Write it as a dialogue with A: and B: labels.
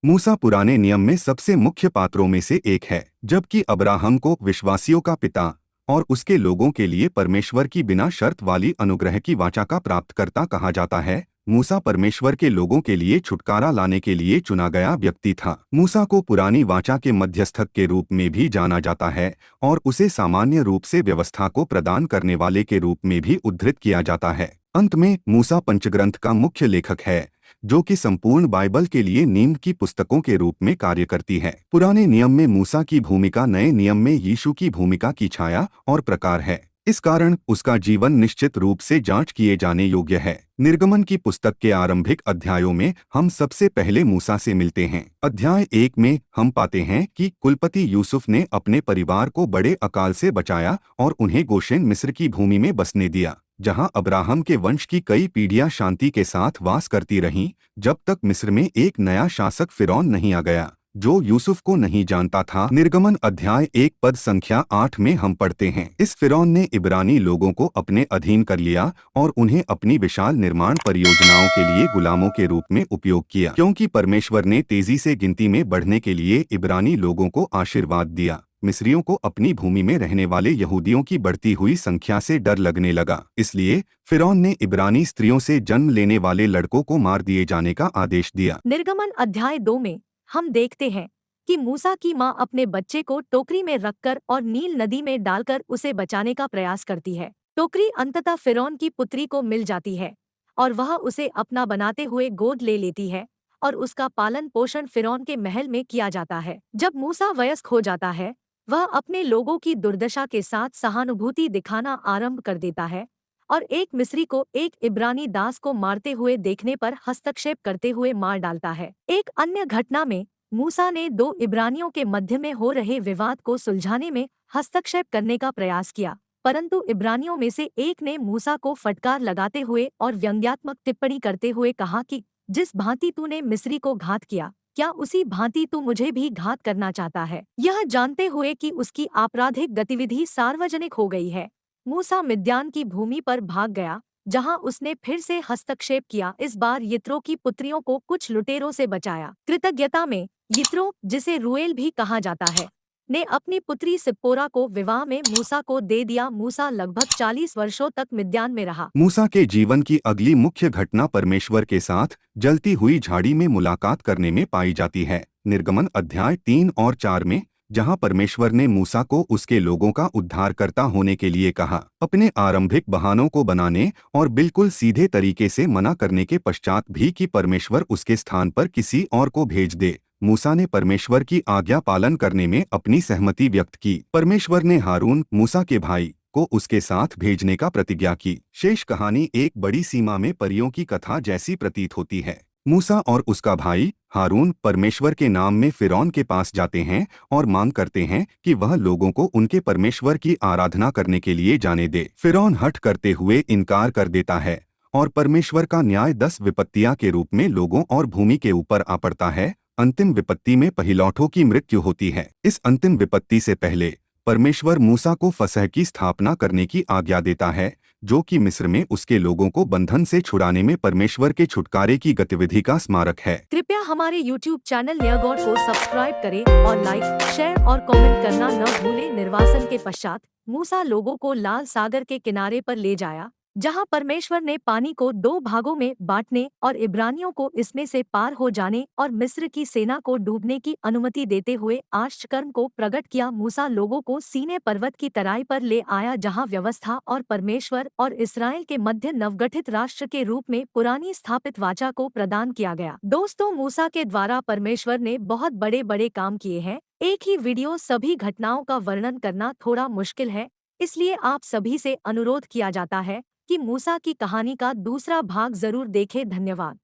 A: मूसा पुराने नियम में सबसे मुख्य पात्रों में से एक है, जबकि अब्राहम को विश्वासियों का पिता और उसके लोगों के लिए परमेश्वर की बिना शर्त वाली अनुग्रह की वाचा का प्राप्तकर्ता कहा जाता है। मूसा परमेश्वर के लोगों के लिए छुटकारा लाने के लिए चुना गया व्यक्ति था। मूसा को पुरानी वाचा के मध्यस्थक के रूप में भी जाना जाता है और उसे सामान्य रूप से व्यवस्था को प्रदान करने वाले के रूप में भी उद्धृत किया जाता है। अंत में मूसा पंचग्रंथ का मुख्य लेखक है, जो कि संपूर्ण बाइबल के लिए नींव की पुस्तकों के रूप में कार्य करती है। पुराने नियम में मूसा की भूमिका नए नियम में यीशु की भूमिका की छाया और प्रकार है। इस कारण उसका जीवन निश्चित रूप से जांच किए जाने योग्य है। निर्गमन की पुस्तक के आरंभिक अध्यायों में हम सबसे पहले मूसा से मिलते हैं। अध्याय 1 में हम पाते हैं कि कुलपति यूसुफ ने अपने परिवार को बड़े अकाल से बचाया और उन्हें गोशेन मिस्र की भूमि में बसने दिया, जहां अब्राहम के वंश की कई पीढ़ियां शांति के साथ वास करती रहीं, जब तक मिस्र में एक नया शासक फिरौन नहीं आ गया, जो यूसुफ को नहीं जानता था। निर्गमन अध्याय 1 पद संख्या 8 में हम पढ़ते हैं, इस फिरौन ने इब्रानी लोगों को अपने अधीन कर लिया और उन्हें अपनी विशाल निर्माण परियोजनाओं के लिए गुलामों के रूप में उपयोग किया। क्योंकि परमेश्वर ने तेजी से गिनती में बढ़ने के लिए इब्रानी लोगों को आशीर्वाद दिया, मिस्रियों को अपनी भूमि में रहने वाले यहूदियों की बढ़ती हुई संख्या से डर लगने लगा। इसलिए फिरौन ने इब्रानी स्त्रियों से जन्म लेने वाले लड़कों को मार दिए जाने का आदेश दिया।
B: निर्गमन अध्याय 2 में हम देखते हैं कि मूसा की मां अपने बच्चे को टोकरी में रखकर और नील नदी में डालकर उसे बचाने का प्रयास करती है। टोकरी अंततः फिरौन की पुत्री को मिल जाती है और वह उसे अपना बनाते हुए गोद ले लेती है और उसका पालन पोषण फिरौन के महल में किया जाता है। जब मूसा वयस्क हो जाता है, वह अपने लोगों की दुर्दशा के साथ सहानुभूति दिखाना आरंभ कर देता है और एक मिस्री को एक इब्रानी दास को मारते हुए देखने पर हस्तक्षेप करते हुए मार डालता है। एक अन्य घटना में मूसा ने दो इब्रानियों के मध्य में हो रहे विवाद को सुलझाने में हस्तक्षेप करने का प्रयास किया, परंतु इब्रानियों में से एक ने मूसा को फटकार लगाते हुए और व्यंग्यात्मक टिप्पणी करते हुए कहा कि जिस भांति तूने मिस्री को घात किया, क्या उसी भांति तू मुझे भी घात करना चाहता है। यह जानते हुए कि उसकी आपराधिक गतिविधि सार्वजनिक हो गई है, मूसा मिद्यान की भूमि पर भाग गया, जहां उसने फिर से हस्तक्षेप किया। इस बार यित्रो की पुत्रियों को कुछ लुटेरों से बचाया। कृतज्ञता में यित्रो, जिसे रुएल भी कहा जाता है, ने अपनी पुत्री सिप्पोरा को विवाह में मूसा को दे दिया। मूसा लगभग 40 वर्षों तक मिद्यान में रहा।
A: मूसा के जीवन की अगली मुख्य घटना परमेश्वर के साथ जलती हुई झाड़ी में मुलाकात करने में पाई जाती है। निर्गमन अध्याय 3 और 4 में, जहां परमेश्वर ने मूसा को उसके लोगों का उद्धारकर्ता होने के लिए कहा, अपने आरंभिक बहानों को बनाने और बिल्कुल सीधे तरीके से मना करने के पश्चात भी कि परमेश्वर उसके स्थान पर किसी और को भेज दे, मूसा ने परमेश्वर की आज्ञा पालन करने में अपनी सहमति व्यक्त की। परमेश्वर ने हारून, मूसा के भाई, को उसके साथ भेजने का प्रतिज्ञा की। शेष कहानी एक बड़ी सीमा में परियों की कथा जैसी प्रतीत होती है। मूसा और उसका भाई हारून परमेश्वर के नाम में फिरौन के पास जाते हैं और मांग करते हैं कि वह लोगों को उनके परमेश्वर की आराधना करने के लिए जाने दे। फिरौन हठ करते हुए इनकार कर देता है और परमेश्वर का न्याय 10 विपत्तियां के रूप में लोगों और भूमि के ऊपर आ पड़ता है। अंतिम विपत्ति में पहिलौठों की मृत्यु होती है। इस अंतिम विपत्ति से पहले परमेश्वर मूसा को फसह की स्थापना करने की आज्ञा देता है, जो कि मिस्र में उसके लोगों को बंधन से छुड़ाने में परमेश्वर के छुटकारे की गतिविधि का स्मारक है।
B: कृपया हमारे YouTube चैनल नया गॉड को सब्सक्राइब करें और लाइक, शेयर और कमेंट करना न भूलें। निर्वासन के पश्चात मूसा लोगों को लाल सागर के किनारे पर ले जाया, जहां परमेश्वर ने पानी को 2 भागों में बांटने और इब्रानियों को इसमें से पार हो जाने और मिस्र की सेना को डूबने की अनुमति देते हुए आश्चर्य को प्रकट किया। मूसा लोगों को सीने पर्वत की तराई पर ले आया, जहां व्यवस्था और परमेश्वर और इस्राएल के मध्य नवगठित राष्ट्र के रूप में पुरानी स्थापित वाचा को प्रदान किया गया। दोस्तों, मूसा के द्वारा परमेश्वर ने बहुत बड़े बड़े काम किए हैं। एक ही वीडियो सभी घटनाओं का वर्णन करना थोड़ा मुश्किल है, इसलिए आप सभी से अनुरोध किया जाता है कि मूसा की कहानी का दूसरा भाग जरूर देखें। धन्यवाद।